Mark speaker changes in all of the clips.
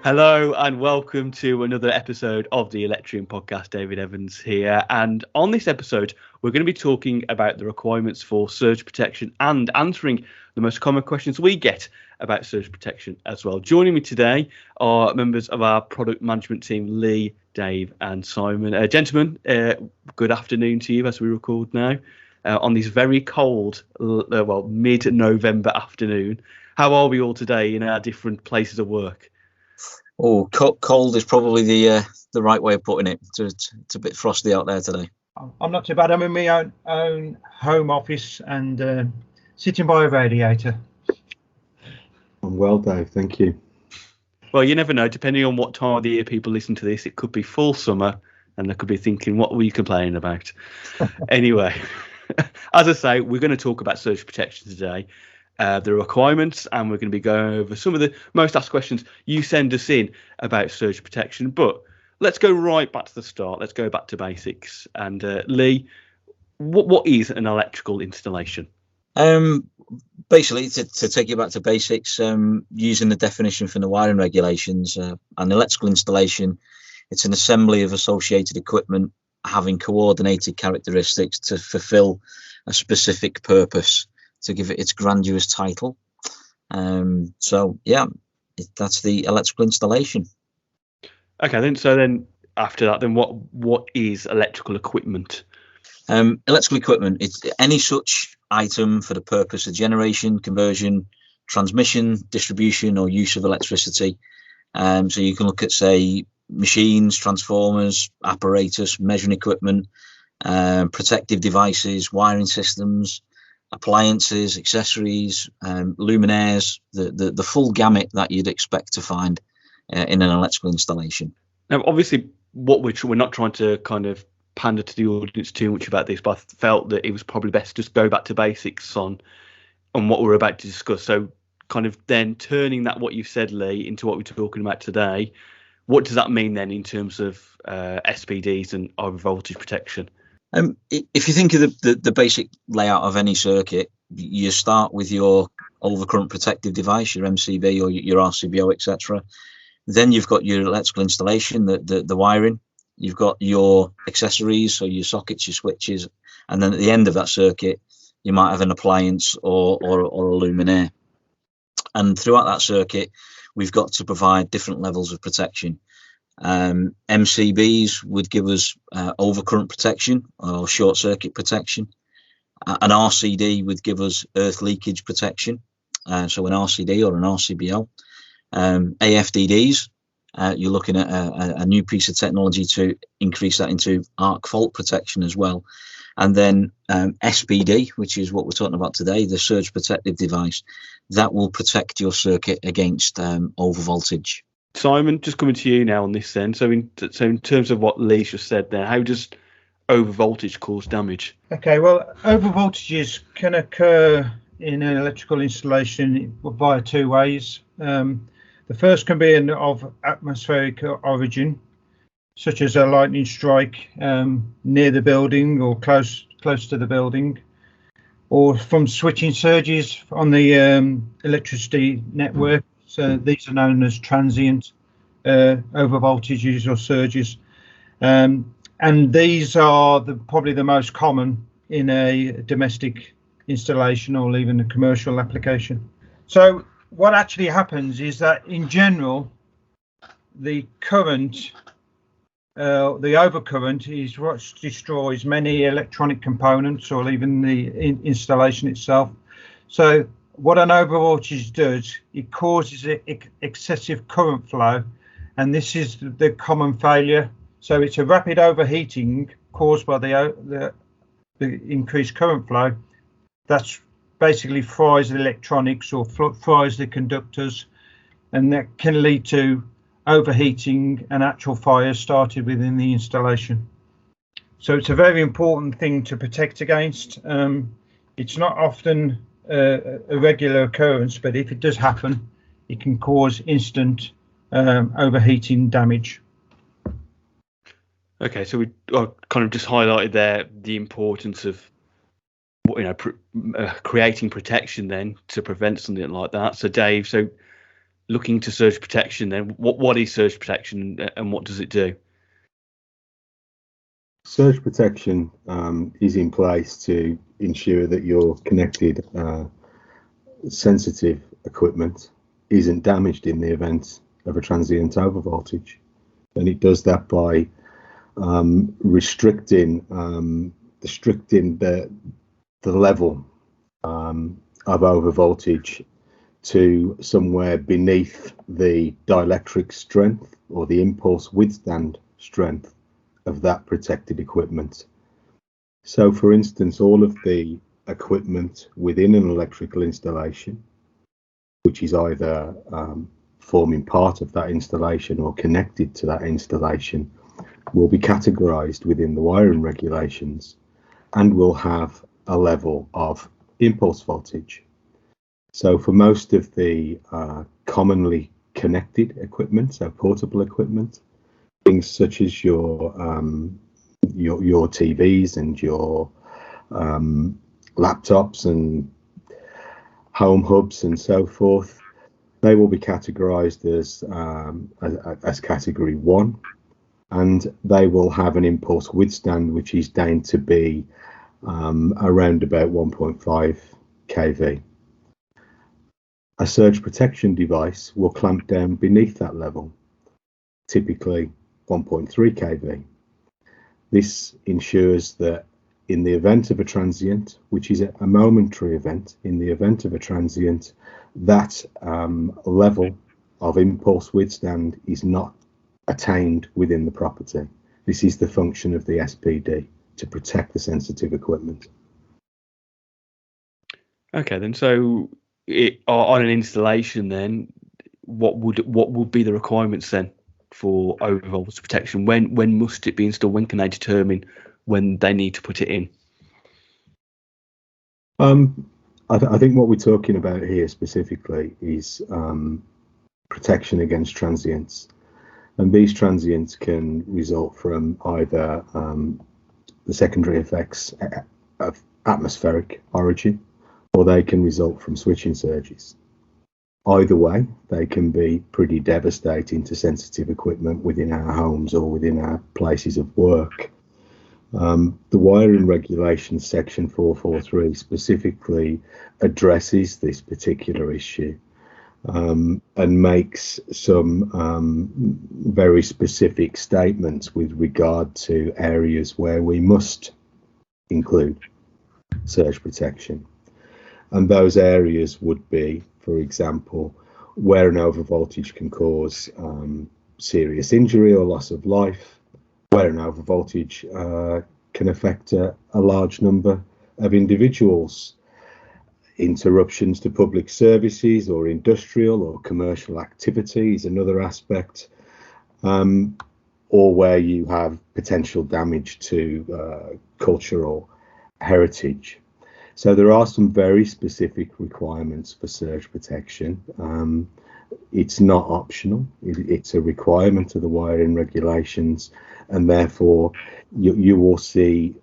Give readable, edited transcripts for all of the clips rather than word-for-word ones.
Speaker 1: Hello and welcome to another episode of the Electrium podcast. David Evans here, and on this episode we're going to be talking about the requirements for surge protection and answering the most common questions we get about surge protection as well. Joining me today are members of our product management team, Lee, Dave and Simon. Gentlemen, good afternoon to you as we record now on this very cold, mid-November afternoon. How are we all today in our different places of work?
Speaker 2: Oh, cold is probably the right way of putting it. It's a bit frosty out there today.
Speaker 3: I'm not too bad. I'm in my own home office and sitting by a radiator.
Speaker 4: I'm well, Dave. Thank you.
Speaker 1: Well, you never know. Depending on what time of the year people listen to this, it could be full summer and they could be thinking, what were you complaining about? Anyway, as I say, we're going to talk about surge protection today. The requirements, and we're going to be going over some of the most asked questions you send us in about surge protection. But let's go right back to the start. Let's go back to basics. And Lee, what is an electrical installation?
Speaker 2: Basically, to take you back to basics, using the definition from the wiring regulations, an electrical installation, it's an assembly of associated equipment having coordinated characteristics to fulfill a specific purpose, to give it its grandiose title. That's the electrical installation.
Speaker 1: Okay, then after that, then what is electrical equipment?
Speaker 2: Electrical equipment, it's any such item for the purpose of generation, conversion, transmission, distribution or use of electricity. So you can look at, say, machines, transformers, apparatus, measuring equipment, protective devices, wiring systems, appliances, accessories, luminaires, the full gamut that you'd expect to find in an electrical installation.
Speaker 1: Now, obviously, we're not trying to kind of pander to the audience too much about this, but I felt that it was probably best to just go back to basics on what we're about to discuss. So kind of then turning that, what you've said, Lee, into what we're talking about today, what does that mean then in terms of SPDs and overvoltage protection?
Speaker 2: If you think of the basic layout of any circuit, you start with your overcurrent protective device, your MCB or your RCBO, etc. Then you've got your electrical installation, the wiring. You've got your accessories, so your sockets, your switches, and then at the end of that circuit, you might have an appliance or a luminaire. And throughout that circuit, we've got to provide different levels of protection. MCBs would give us overcurrent protection or short circuit protection. An RCD would give us earth leakage protection, so an RCD or an RCBO. AFDDs, you're looking at a new piece of technology to increase that into arc fault protection as well. And then SPD, which is what we're talking about today, the surge protective device, that will protect your circuit against overvoltage.
Speaker 1: Simon, just coming to you now on this then. So in terms of what Lee just said there, how does overvoltage cause damage?
Speaker 3: Okay, well, overvoltages can occur in an electrical installation via two ways. The first can be of atmospheric origin, such as a lightning strike near the building or close to the building, or from switching surges on the electricity network. So these are known as transient overvoltages or surges, and these are probably the most common in a domestic installation or even a commercial application. So what actually happens is that in general, the current, the overcurrent is what destroys many electronic components or even the installation itself. So what an overvoltage does, it causes excessive current flow, and this is the common failure. So it's a rapid overheating caused by the increased current flow. That's basically fries the electronics or fries the conductors, and that can lead to overheating and actual fires started within the installation. So it's a very important thing to protect against. It's not often a regular occurrence, but if it does happen, it can cause instant overheating damage.
Speaker 1: Okay, so we kind of just highlighted there the importance of creating protection then to prevent something like that. So Dave, so looking to surge protection then, what is surge protection and what does it do?
Speaker 4: Surge protection is in place to ensure that your connected sensitive equipment isn't damaged in the event of a transient overvoltage, and it does that by restricting the level of overvoltage to somewhere beneath the dielectric strength or the impulse withstand strength of that protected equipment. So, for instance, all of the equipment within an electrical installation, which is either forming part of that installation or connected to that installation, will be categorized within the wiring regulations and will have a level of impulse voltage. So for most of the commonly connected equipment, so portable equipment, things such as your TVs and your laptops and home hubs and so forth, they will be categorized as category 1, and they will have an impulse withstand which is down to be around about 1.5 kV. A surge protection device will clamp down beneath that level, typically 1.3 kV. This ensures that in the event of a transient, which is a momentary event, in the event of a transient, that level of impulse withstand is not attained within the property. This is the function of the SPD, to protect the sensitive equipment. Okay,
Speaker 1: then so on an installation then, what would be the requirements then for overvoltage protection? When must it be installed? When can they determine when they need to put it in?
Speaker 4: I think what we're talking about here specifically is protection against transients, and these transients can result from either the secondary effects of atmospheric origin, or they can result from switching surges. Either way, they can be pretty devastating to sensitive equipment within our homes or within our places of work. The wiring regulations section 443 specifically addresses this particular issue and makes some very specific statements with regard to areas where we must include surge protection. And those areas would be, for example, where an overvoltage can cause serious injury or loss of life, where an overvoltage can affect a large number of individuals, interruptions to public services or industrial or commercial activities, another aspect, or where you have potential damage to cultural heritage. So there are some very specific requirements for surge protection. It's not optional, it's a requirement of the wiring regulations, and therefore you will see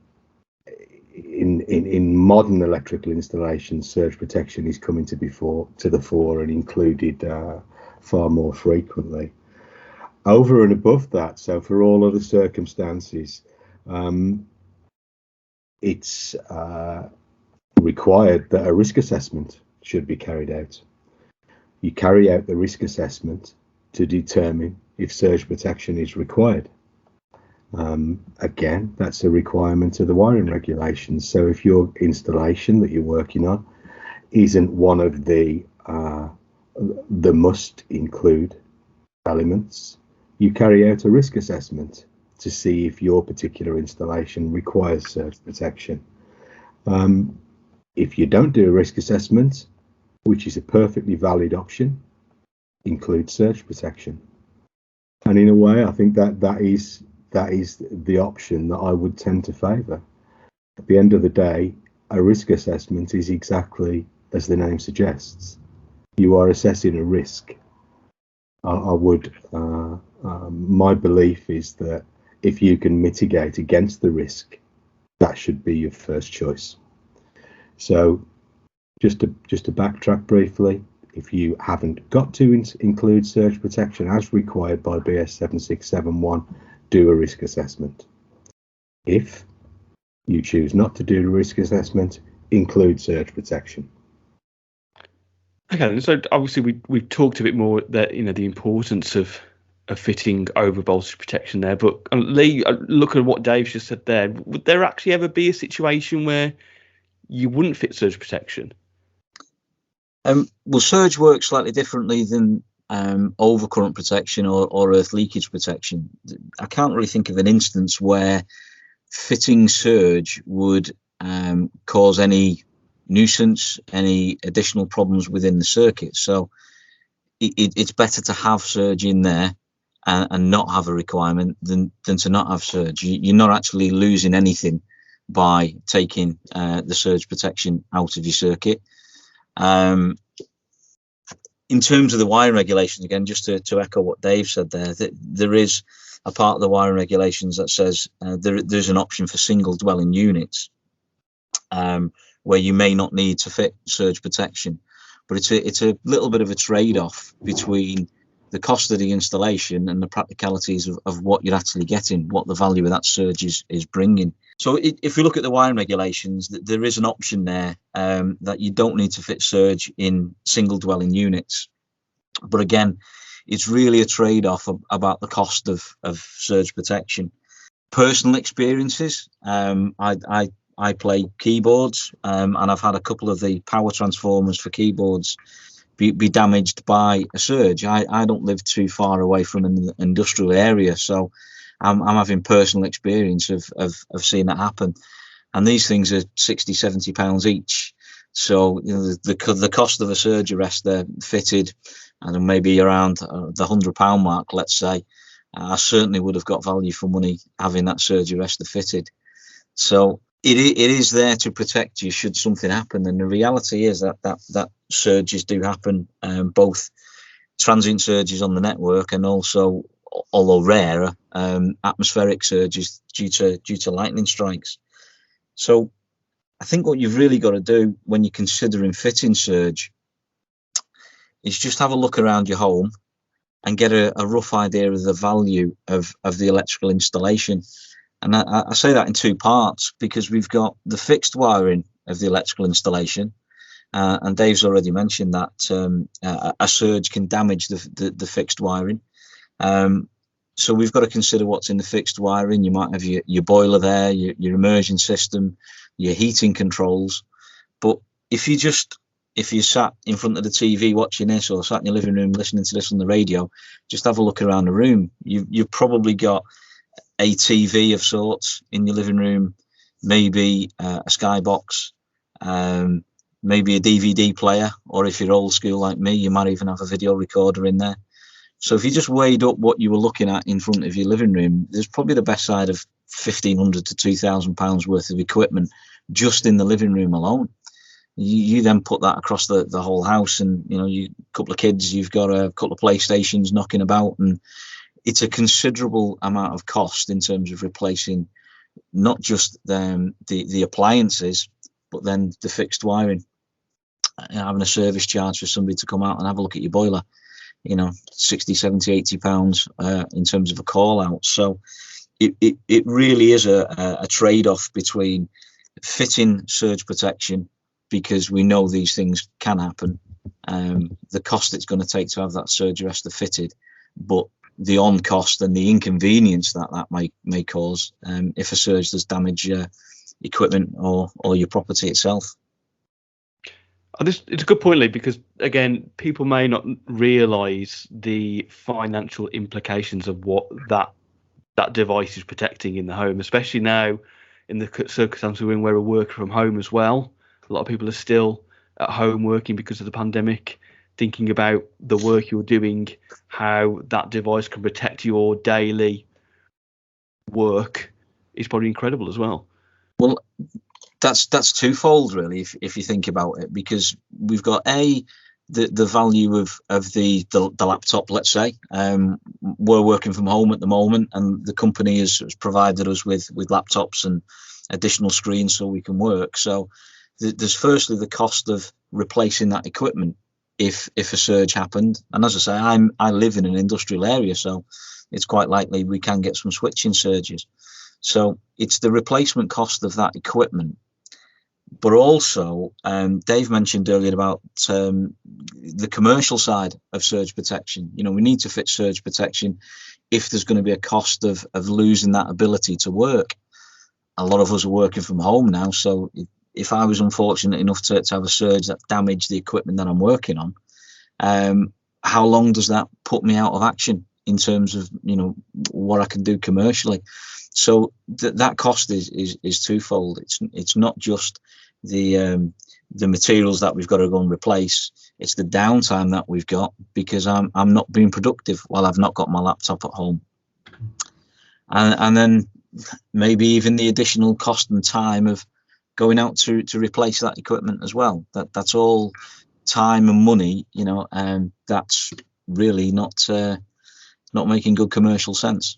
Speaker 4: in modern electrical installations, surge protection is coming to the fore and included far more frequently. Over and above that, so for all other circumstances, it's required that a risk assessment should be carried out. You carry out the risk assessment to determine if surge protection is required. Again, that's a requirement of the wiring regulations. So if your installation that you're working on isn't one of the must include elements, you carry out a risk assessment to see if your particular installation requires surge protection. If you don't do a risk assessment, which is a perfectly valid option, include surge protection. And in a way, I think that is the option that I would tend to favour. At the end of the day, a risk assessment is exactly as the name suggests, you are assessing a risk. My belief is that if you can mitigate against the risk, that should be your first choice. So just to backtrack briefly, if you haven't got to include surge protection as required by BS 7671, do a risk assessment. If you choose not to do the risk assessment, include surge protection.
Speaker 1: Okay, so obviously we've talked a bit more that the importance of fitting over voltage protection there, but Lee, look at what Dave's just said there. Would there actually ever be a situation where you wouldn't fit surge protection?
Speaker 2: Well, surge works slightly differently than overcurrent protection or earth leakage protection. I can't really think of an instance where fitting surge would cause any nuisance, any additional problems within the circuit. So it's better to have surge in there and not have a requirement than to not have surge. You're not actually losing anything by taking the surge protection out of your circuit. In terms of the wiring regulations, again, just to echo what Dave said there, that there is a part of the wiring regulations that says there's an option for single dwelling units where you may not need to fit surge protection, but it's a little bit of a trade-off between the cost of the installation and the practicalities of what you're actually getting, what the value of that surge is bringing. So if we look at the wiring regulations, there is an option there that you don't need to fit surge in single dwelling units. But again, it's really a trade-off about the cost of surge protection. Personal experiences, I play keyboards and I've had a couple of the power transformers for keyboards be damaged by a surge. I don't live too far away from an industrial area, so I'm having personal experience of seeing that happen. And these things are 60, 70 pounds each. So the cost of a surge arrest there fitted, and maybe around the £100 mark, let's say. I certainly would have got value for money having that surge arrestor fitted. So it is there to protect you should something happen. And the reality is that surges do happen, both transient surges on the network and also, although rarer, atmospheric surges due to lightning strikes. So I think what you've really got to do when you're considering fitting surge is just have a look around your home and get a rough idea of the value of the electrical installation. And I say that in two parts, because we've got the fixed wiring of the electrical installation, and Dave's already mentioned that a surge can damage the fixed wiring. So we've got to consider what's in the fixed wiring. You might have your boiler there, your immersion system, your heating controls. But if you sat in front of the TV watching this, or sat in your living room listening to this on the radio, just have a look around the room. You've probably got a TV of sorts in your living room, maybe a skybox, maybe a DVD player, or if you're old school like me, you might even have a video recorder in there. So if you just weighed up what you were looking at in front of your living room, there's probably the best side of £1,500 to £2,000 worth of equipment just in the living room alone. You then put that across the whole house, and you couple of kids, you've got a couple of PlayStations knocking about, and it's a considerable amount of cost in terms of replacing not just the appliances, but then the fixed wiring. Having a service charge for somebody to come out and have a look at your boiler, 60, 70, 80 pounds in terms of a call out. So it really is a trade-off between fitting surge protection, because we know these things can happen, the cost it's going to take to have that surge arrestor fitted, but the on cost and the inconvenience that may cause if a surge does damage equipment or your property itself.
Speaker 1: It's a good point, Lee, because again, people may not realise the financial implications of what that device is protecting in the home, especially now in the circumstances we're in, where we're working from home as well. A lot of people are still at home working because of the pandemic. Thinking about the work you're doing, how that device can protect your daily work is probably incredible as well.
Speaker 2: Well, That's twofold, really, if you think about it, because we've got the value of the laptop. Let's say we're working from home at the moment, and the company has provided us with laptops and additional screens so we can work. So there's firstly the cost of replacing that equipment if a surge happened. And as I say, I live in an industrial area, so it's quite likely we can get some switching surges. So it's the replacement cost of that equipment. But also, Dave mentioned earlier about the commercial side of surge protection. We need to fit surge protection if there's going to be a cost of losing that ability to work. A lot of us are working from home now, so if I was unfortunate enough to have a surge that damaged the equipment that I'm working on, how long does that put me out of action in terms of what I can do commercially? So that cost is twofold. It's not just the materials that we've got to go and replace. It's the downtime that we've got because I'm not being productive while I've not got my laptop at home, and then maybe even the additional cost and time of going out to replace that equipment as well. That's all time and money, and that's really not making good commercial sense.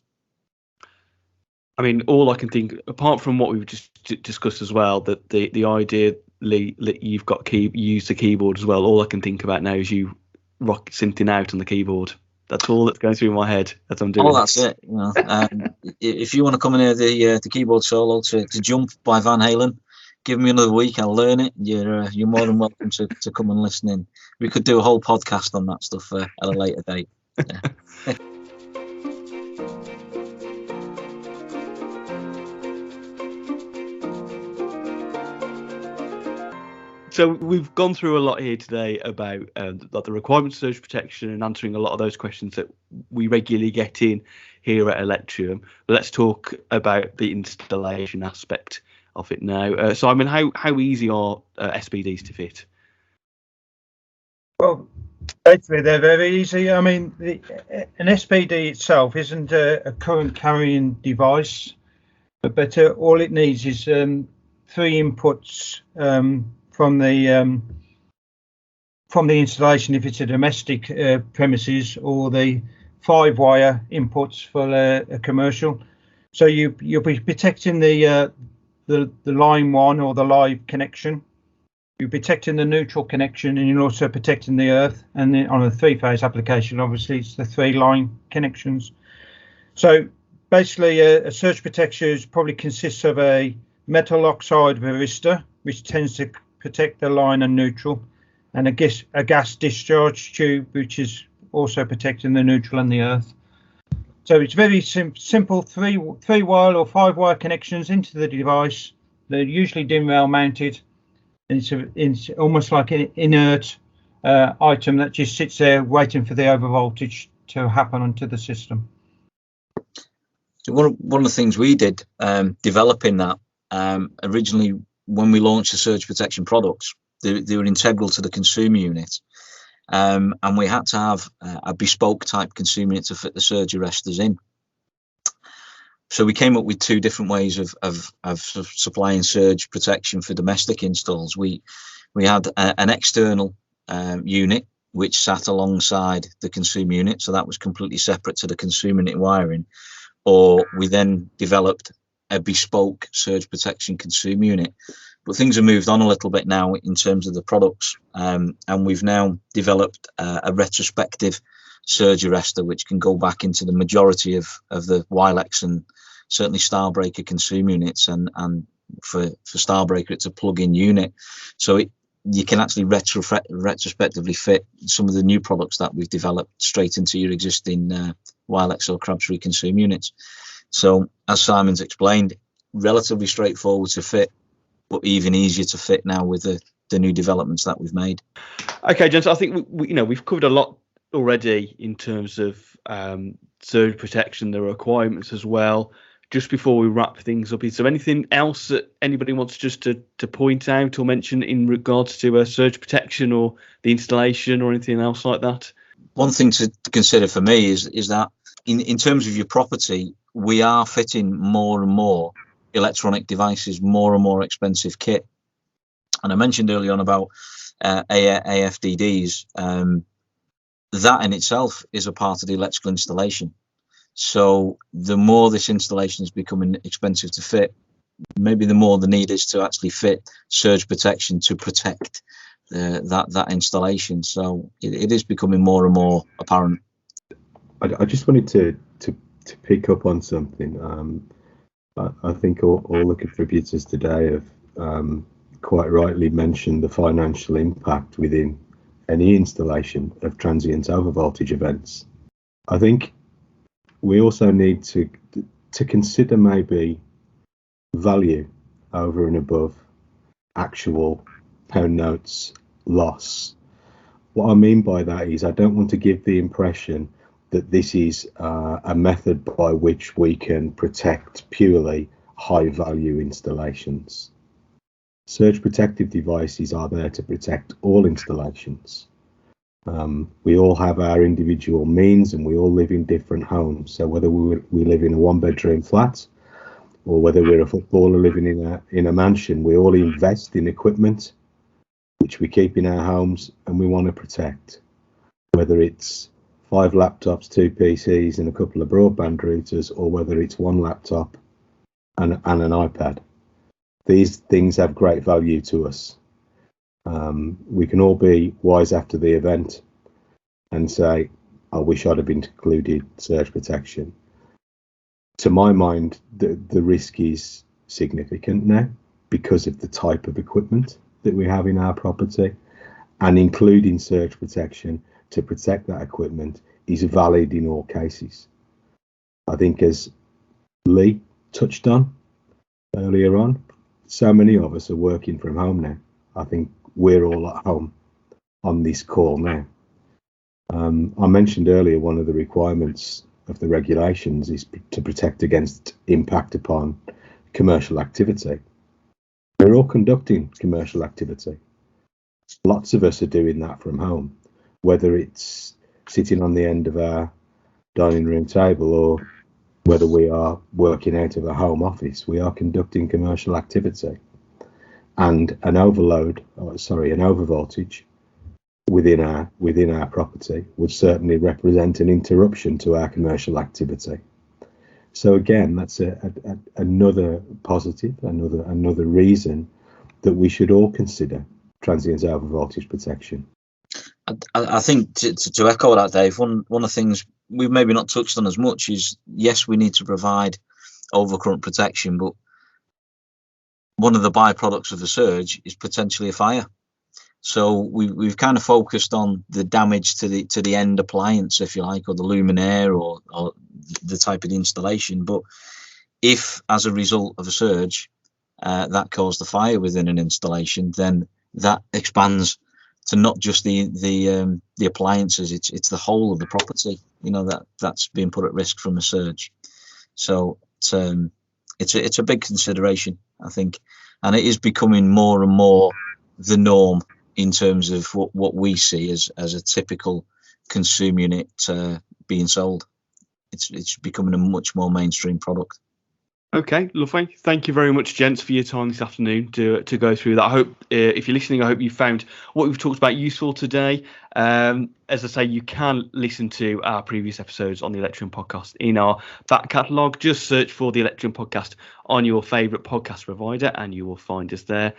Speaker 1: I mean, all I can think, apart from what we've just discussed as well, that the idea, Lee, that you've got use the keyboard as well. All I can think about now is you rock synthing out on the keyboard. That's all that's going through my head as I'm doing.
Speaker 2: Oh, that's it. If you want to come and hear the keyboard solo to Jump by Van Halen, give me another week. I'll learn it. You're more than welcome to come and listen in. We could do a whole podcast on that stuff at a later date. Yeah.
Speaker 1: So we've gone through a lot here today about the requirements of surge protection and answering a lot of those questions that we regularly get in here at Electrium. But let's talk about the installation aspect of it now. Simon, how easy are SPDs to fit?
Speaker 3: Well, basically they're very easy. I mean, an SPD itself isn't a current carrying device, but all it needs is 3 inputs from the installation if it's a domestic premises, or the 5-wire inputs for a commercial. So you'll be protecting the line 1 or the live connection. You're protecting the neutral connection, and you're also protecting the earth. And then on a 3-phase application, obviously it's the 3 line connections. So basically a surge protection probably consists of a metal oxide varistor, which tends to protect the line and neutral, and a gas discharge tube, which is also protecting the neutral and the earth. So it's very simple 3-wire or 5-wire connections into the device. They're usually DIN rail mounted, and it's almost like an inert item that just sits there waiting for the overvoltage to happen onto the system.
Speaker 2: So one of the things we did developing that originally, when we launched the surge protection products, they were integral to the consumer unit, and we had to have a bespoke type consumer unit to fit the surge arresters in. So we came up with 2 different ways of supplying surge protection for domestic installs. We had an external unit which sat alongside the consumer unit, so that was completely separate to the consumer unit wiring, or we then developed a bespoke surge protection consumer unit. But things have moved on a little bit now in terms of the products, and we've now developed a retrospective surge arrestor which can go back into the majority of the Wilex and certainly Starbreaker consumer units, and for Starbreaker it's a plug-in unit, so you can actually retrospectively fit some of the new products that we've developed straight into your existing Wilex or Crabtree consumer units. So, as Simon's explained, relatively straightforward to fit, but even easier to fit now with the new developments that we've made.
Speaker 1: Okay, gents, I think we've covered a lot already in terms of surge protection, the requirements as well. Just before we wrap things up, is there anything else that anybody wants just to point out or mention in regards to surge protection or the installation or anything else like that?
Speaker 2: One thing to consider for me is that in terms of your property, we are fitting more and more electronic devices, more and more expensive kit. And I mentioned earlier on about AFDDs. That in itself is a part of the electrical installation. So the more this installation is becoming expensive to fit, maybe the more the need is to actually fit surge protection to protect that installation. So it is becoming more and more apparent.
Speaker 4: I just wanted to pick up on something. I think all the contributors today have quite rightly mentioned the financial impact within any installation of transient overvoltage events. I think we also need to consider maybe value over and above actual pound notes loss. What I mean by that is I don't want to give the impression that this is a method by which we can protect purely high value installations. Surge protective devices are there to protect all installations. We all have our individual means and we all live in different homes. So whether we live in a 1-bedroom flat or whether we're a footballer living in a mansion, we all invest in equipment which we keep in our homes and we want to protect. Whether it's 5 laptops, 2 PCs and a couple of broadband routers, or whether it's 1 laptop and an iPad. These things have great value to us. We can all be wise after the event and say, I wish I'd have included surge protection. To my mind, the risk is significant now because of the type of equipment that we have in our property, and including surge protection to protect that equipment is valid in all cases. I think, as Lee touched on earlier on, so many of us are working from home now. I think we're all at home on this call now. I mentioned earlier one of the requirements of the regulations is to protect against impact upon commercial activity. We're all conducting commercial activity. Lots of us are doing that from home, whether it's sitting on the end of our dining room table or whether we are working out of a home office. We are conducting commercial activity, and an overvoltage within our property would certainly represent an interruption to our commercial activity. So again, that's another positive, another reason that we should all consider transient overvoltage protection.
Speaker 2: I think to echo that, Dave, one of the things we've maybe not touched on as much is, yes, we need to provide overcurrent protection, but one of the byproducts of the surge is potentially a fire. So we've kind of focused on the damage to the end appliance, if you like, or the luminaire, or the type of installation. But if, as a result of a surge, that caused a fire within an installation, then that expands to not just the appliances. It's the whole of the property, that's being put at risk from a surge. So it's a big consideration, I think, and it is becoming more and more the norm in terms of what we see as a typical consumer unit being sold. It's becoming a much more mainstream product.
Speaker 1: Okay, lovely. Thank you very much, gents, for your time this afternoon to go through that. I hope, if you're listening, I hope you found what we've talked about useful today. As I say, you can listen to our previous episodes on the Electrium podcast in our back catalogue. Just search for the Electrium podcast on your favourite podcast provider and you will find us there.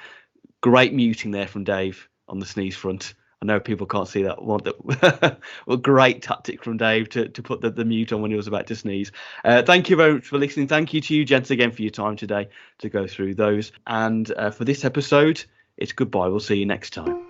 Speaker 1: Great muting there from Dave on the sneeze front. I know people can't see that one. Well, great tactic from Dave to put the mute on when he was about to sneeze. Thank you very much for listening. Thank you to you, gents, again for your time today to go through those. And for this episode, it's goodbye. We'll see you next time.